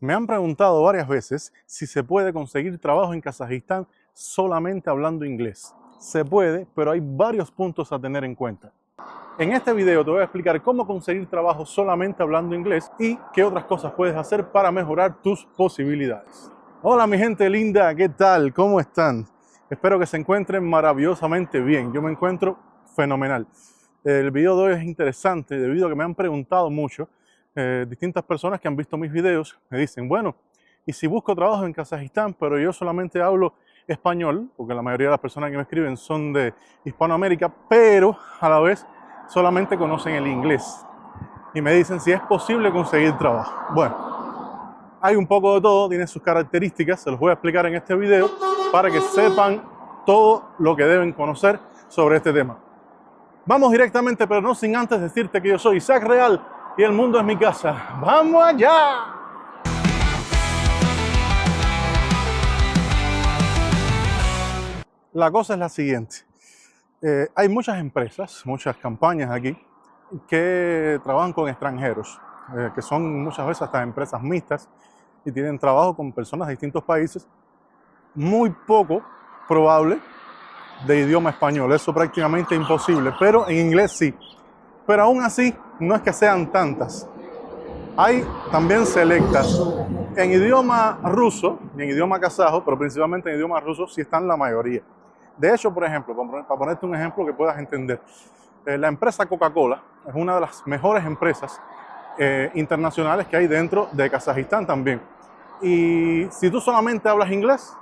Me han preguntado varias veces si se puede conseguir trabajo en Kazajistán solamente hablando inglés. Se puede, pero hay varios puntos a tener en cuenta. En este video te voy a explicar cómo conseguir trabajo solamente hablando inglés y qué otras cosas puedes hacer para mejorar tus posibilidades. Hola mi gente linda, ¿qué tal? ¿Cómo están? Espero que se encuentren maravillosamente bien. Yo me encuentro fenomenal. El video de hoy es interesante debido a que me han preguntado mucho. Distintas personas que han visto mis videos me dicen, bueno, ¿y si busco trabajo en Kazajistán, pero yo solamente hablo español? Porque la mayoría de las personas que me escriben son de Hispanoamérica, pero a la vez solamente conocen el inglés. Y me dicen si es posible conseguir trabajo. Bueno, hay un poco de todo, tiene sus características, se los voy a explicar en este video para que sepan todo lo que deben conocer sobre este tema. Vamos directamente, pero no sin antes decirte que yo soy Isaac Real y el mundo es mi casa. ¡Vamos allá! La cosa es la siguiente. Hay muchas empresas, muchas campañas aquí que trabajan con extranjeros, que son muchas veces hasta empresas mixtas y tienen trabajo con personas de distintos países. Muy poco probable de idioma español, eso prácticamente imposible, pero en inglés sí. Pero aún así, no es que sean tantas. Hay también selectas. En idioma ruso y en idioma kazajo, pero principalmente en idioma ruso, sí están la mayoría. De hecho, por ejemplo, para ponerte un ejemplo que puedas entender, la empresa Coca-Cola es una de las mejores empresas internacionales que hay dentro de Kazajistán también. Y si tú solamente hablas inglés,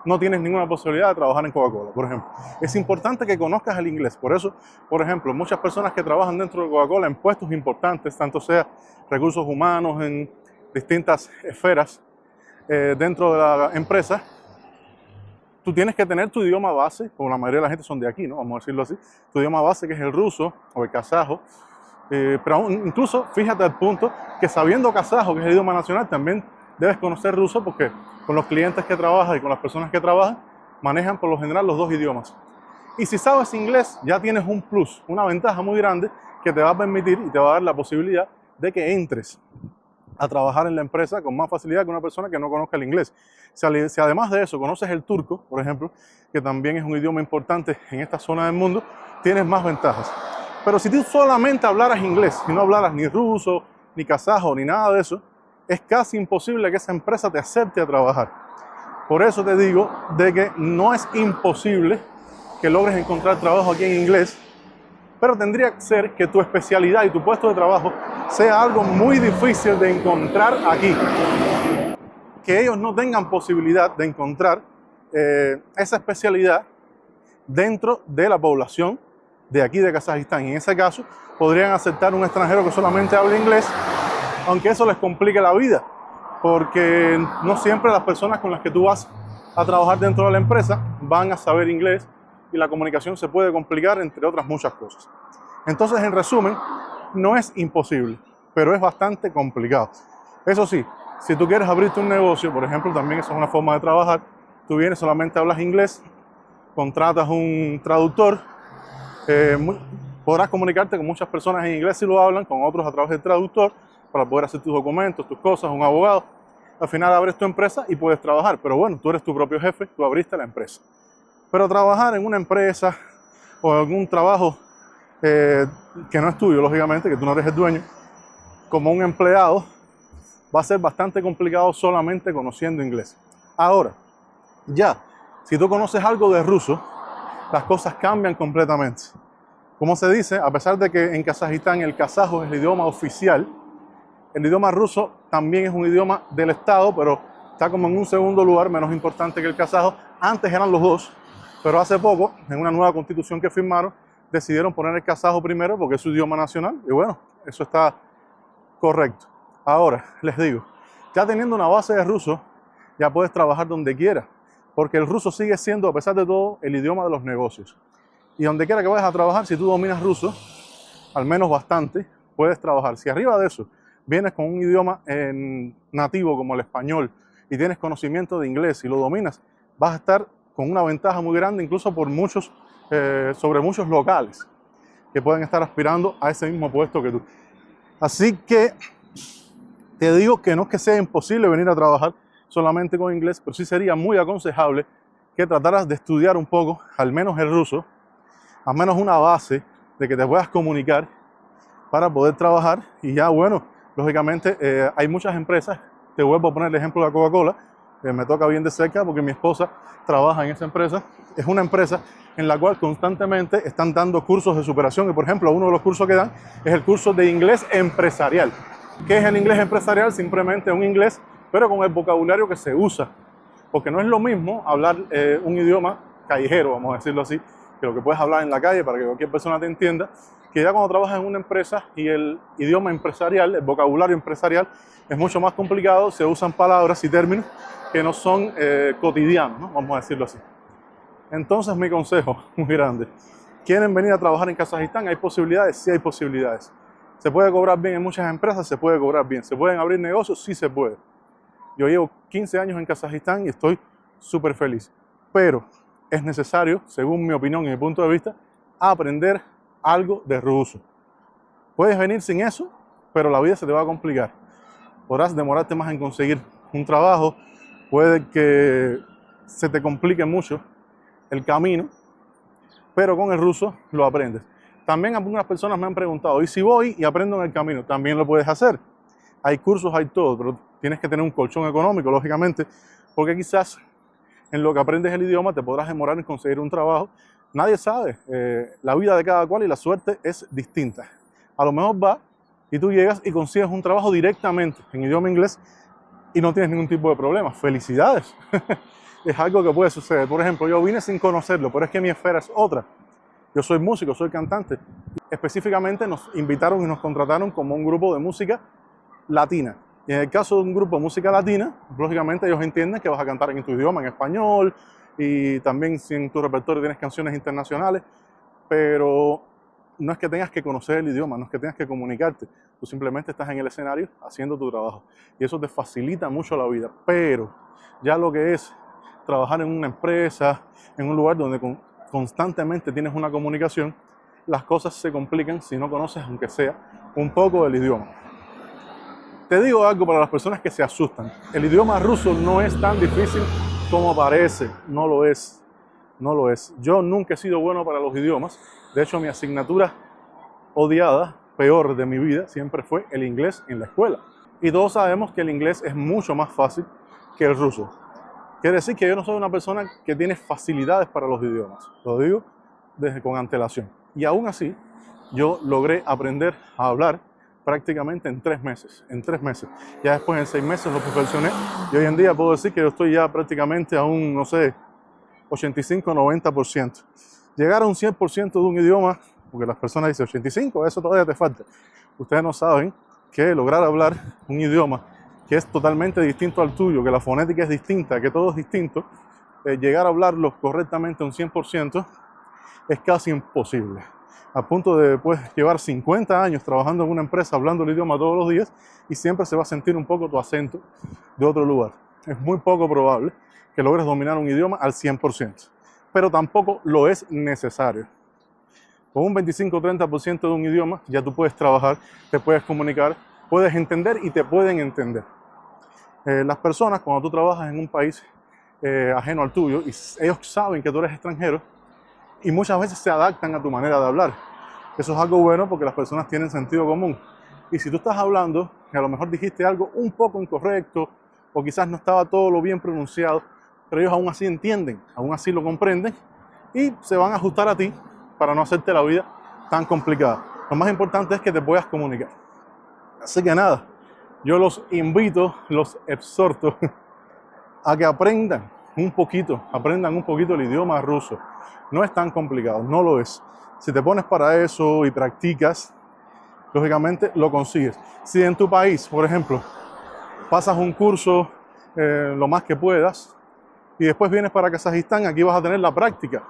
no tienes ninguna posibilidad de trabajar en Coca-Cola, por ejemplo. Es importante que conozcas el inglés. Por eso, por ejemplo, muchas personas que trabajan dentro de Coca-Cola en puestos importantes, tanto sea recursos humanos, en distintas esferas dentro de la empresa, tú tienes que tener tu idioma base, como la mayoría de la gente son de aquí, ¿no? Vamos a decirlo así. Tu idioma base, que es el ruso o el kazajo. Pero aún, incluso, fíjate al punto que sabiendo kazajo, que es el idioma nacional, también debes conocer ruso porque con los clientes que trabajas y con las personas que trabajan, manejan por lo general los dos idiomas. Y si sabes inglés, ya tienes un plus, una ventaja muy grande que te va a permitir y te va a dar la posibilidad de que entres a trabajar en la empresa con más facilidad que una persona que no conozca el inglés. Si además de eso conoces el turco, por ejemplo, que también es un idioma importante en esta zona del mundo, tienes más ventajas. Pero si tú solamente hablaras inglés y no hablaras ni ruso, ni kazajo, ni nada de eso, es casi imposible que esa empresa te acepte a trabajar. Por eso te digo de que no es imposible que logres encontrar trabajo aquí en inglés, pero tendría que ser que tu especialidad y tu puesto de trabajo sea algo muy difícil de encontrar aquí. Que ellos no tengan posibilidad de encontrar esa especialidad dentro de la población de aquí de Kazajistán. Y en ese caso podrían aceptar un extranjero que solamente hable inglés, aunque eso les complique la vida, porque no siempre las personas con las que tú vas a trabajar dentro de la empresa van a saber inglés y la comunicación se puede complicar, entre otras muchas cosas. Entonces, en resumen, no es imposible, pero es bastante complicado. Eso sí, si tú quieres abrirte un negocio, por ejemplo, también esa es una forma de trabajar. Tú vienes, solamente hablas inglés, contratas un traductor, podrás comunicarte con muchas personas en inglés si lo hablan, con otros a través del traductor, para poder hacer tus documentos, tus cosas, un abogado. Al final abres tu empresa y puedes trabajar, pero bueno, tú eres tu propio jefe, tú abriste la empresa. Pero trabajar en una empresa o algún trabajo que no es tuyo, lógicamente, que tú no eres el dueño, como un empleado, va a ser bastante complicado solamente conociendo inglés. Ahora, ya, si tú conoces algo de ruso, las cosas cambian completamente. Como se dice, a pesar de que en Kazajistán el kazajo es el idioma oficial, el idioma ruso también es un idioma del Estado, pero está como en un segundo lugar, menos importante que el kazajo. Antes eran los dos, pero hace poco, en una nueva constitución que firmaron, decidieron poner el kazajo primero porque es su idioma nacional. Y bueno, eso está correcto. Ahora, les digo, ya teniendo una base de ruso, ya puedes trabajar donde quieras, porque el ruso sigue siendo, a pesar de todo, el idioma de los negocios. Y donde quiera que vayas a trabajar, si tú dominas ruso, al menos bastante, puedes trabajar. Si arriba de eso vienes con un idioma nativo como el español y tienes conocimiento de inglés y lo dominas, vas a estar con una ventaja muy grande, incluso por sobre muchos locales que pueden estar aspirando a ese mismo puesto que tú. Así que Te digo que no es que sea imposible venir a trabajar solamente con inglés, pero sí sería muy aconsejable que trataras de estudiar un poco, al menos el ruso, al menos una base de que te puedas comunicar para poder trabajar. Y ya, bueno, lógicamente hay muchas empresas, te vuelvo a poner el ejemplo de la Coca-Cola, me toca bien de cerca porque mi esposa trabaja en esa empresa. Es una empresa en la cual constantemente están dando cursos de superación y, por ejemplo, uno de los cursos que dan es el curso de inglés empresarial. ¿Qué es el inglés empresarial? Simplemente un inglés, pero con el vocabulario que se usa, porque no es lo mismo hablar un idioma callejero, vamos a decirlo así, que lo que puedes hablar en la calle para que cualquier persona te entienda, que ya cuando trabajas en una empresa y el idioma empresarial, el vocabulario empresarial es mucho más complicado, se usan palabras y términos que no son cotidianos, ¿no? Vamos a decirlo así. Entonces mi consejo muy grande, ¿quieren venir a trabajar en Kazajistán? ¿Hay posibilidades? Sí hay posibilidades. ¿Se puede cobrar bien en muchas empresas? Se puede cobrar bien. ¿Se pueden abrir negocios? Sí se puede. Yo llevo 15 años en Kazajistán y estoy súper feliz. Pero es necesario, según mi opinión y mi punto de vista, aprender algo de ruso. Puedes venir sin eso, pero la vida se te va a complicar. Podrás demorarte más en conseguir un trabajo, puede que se te complique mucho el camino, pero con el ruso lo aprendes. También algunas personas me han preguntado, ¿y si voy y aprendo en el camino? También lo puedes hacer. Hay cursos, hay todo, pero tienes que tener un colchón económico, lógicamente, porque quizás en lo que aprendes el idioma te podrás demorar en conseguir un trabajo. Nadie sabe, la vida de cada cual y la suerte es distinta. A lo mejor va y tú llegas y consigues un trabajo directamente en idioma inglés y no tienes ningún tipo de problema. ¡Felicidades! Es algo que puede suceder. Por ejemplo, yo vine sin conocerlo, pero es que mi esfera es otra. Yo soy músico, soy cantante. Específicamente nos invitaron y nos contrataron como un grupo de música latina. Y en el caso de un grupo de música latina, lógicamente ellos entienden que vas a cantar en tu idioma, en español, y también si en tu repertorio tienes canciones internacionales, pero no es que tengas que conocer el idioma, no es que tengas que comunicarte. Tú simplemente estás en el escenario haciendo tu trabajo. Y eso te facilita mucho la vida. Pero ya lo que es trabajar en una empresa, en un lugar donde constantemente tienes una comunicación, las cosas se complican si no conoces, aunque sea, un poco del idioma. Te digo algo para las personas que se asustan. El idioma ruso no es tan difícil como parece. No lo es. No lo es. Yo nunca he sido bueno para los idiomas. De hecho, mi asignatura odiada, peor de mi vida, siempre fue el inglés en la escuela. Y todos sabemos que el inglés es mucho más fácil que el ruso. Quiere decir que yo no soy una persona que tiene facilidades para los idiomas. Lo digo con antelación. Y aún así, yo logré aprender a hablar prácticamente en 3 meses. En 3 meses. Ya después en 6 meses lo perfeccioné. Y hoy en día puedo decir que yo estoy ya prácticamente a un, no sé, 85-90%. Llegar a un 100% de un idioma, porque las personas dicen 85, eso todavía te falta. Ustedes no saben que lograr hablar un idioma que es totalmente distinto al tuyo, que la fonética es distinta, que todo es distinto, llegar a hablarlo correctamente a un 100% es casi imposible. A punto de llevar 50 años trabajando en una empresa hablando el idioma todos los días y siempre se va a sentir un poco tu acento de otro lugar. Es muy poco probable que logres dominar un idioma al 100%, pero tampoco lo es necesario. Con un 25-30% de un idioma ya tú puedes trabajar, te puedes comunicar, puedes entender y te pueden entender. Las personas, cuando tú trabajas en un país ajeno al tuyo, y ellos saben que tú eres extranjero, y muchas veces se adaptan a tu manera de hablar. Eso es algo bueno porque las personas tienen sentido común. Y si tú estás hablando, que a lo mejor dijiste algo un poco incorrecto, o quizás no estaba todo lo bien pronunciado, pero ellos aún así entienden, aún así lo comprenden, y se van a ajustar a ti para no hacerte la vida tan complicada. Lo más importante es que te puedas comunicar. Así que nada, yo los invito, los exhorto a que aprendan un poquito el idioma ruso. No es tan complicado, no lo es. Si te pones para eso y practicas, lógicamente lo consigues. Si en tu país, por ejemplo, pasas un curso lo más que puedas y después vienes para Kazajistán, aquí vas a tener la práctica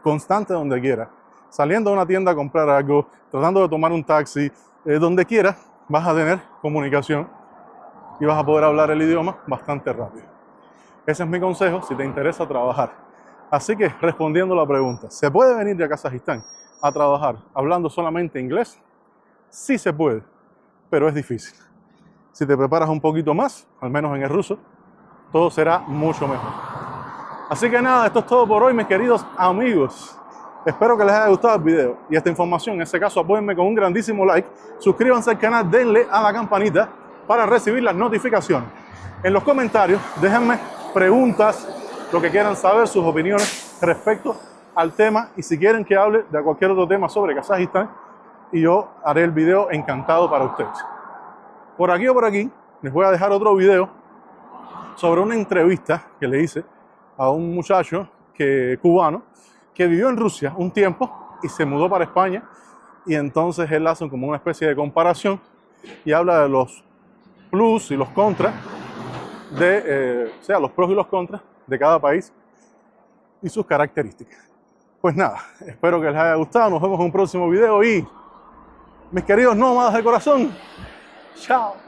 constante donde quieras. Saliendo a una tienda a comprar algo, tratando de tomar un taxi, donde quieras, vas a tener comunicación y vas a poder hablar el idioma bastante rápido. Ese es mi consejo si te interesa trabajar. Así que, respondiendo a la pregunta, ¿se puede venir de Kazajistán a trabajar hablando solamente inglés? Sí se puede, pero es difícil. Si te preparas un poquito más, al menos en el ruso, todo será mucho mejor. Así que nada, esto es todo por hoy, mis queridos amigos. Espero que les haya gustado el video y esta información. En ese caso, apóyenme con un grandísimo like. Suscríbanse al canal, denle a la campanita para recibir las notificaciones. En los comentarios, déjenme preguntas, lo que quieran saber, sus opiniones respecto al tema. Y si quieren que hable de cualquier otro tema sobre Kazajistán, y yo haré el video encantado para ustedes. Por aquí o por aquí, les voy a dejar otro video sobre una entrevista que le hice a un muchacho cubano que vivió en Rusia un tiempo y se mudó para España, y entonces él hace como una especie de comparación y habla de los plus y los contras los pros y los contras de cada país y sus características. Pues nada, espero que les haya gustado, nos vemos en un próximo video y mis queridos nómadas de corazón, chao.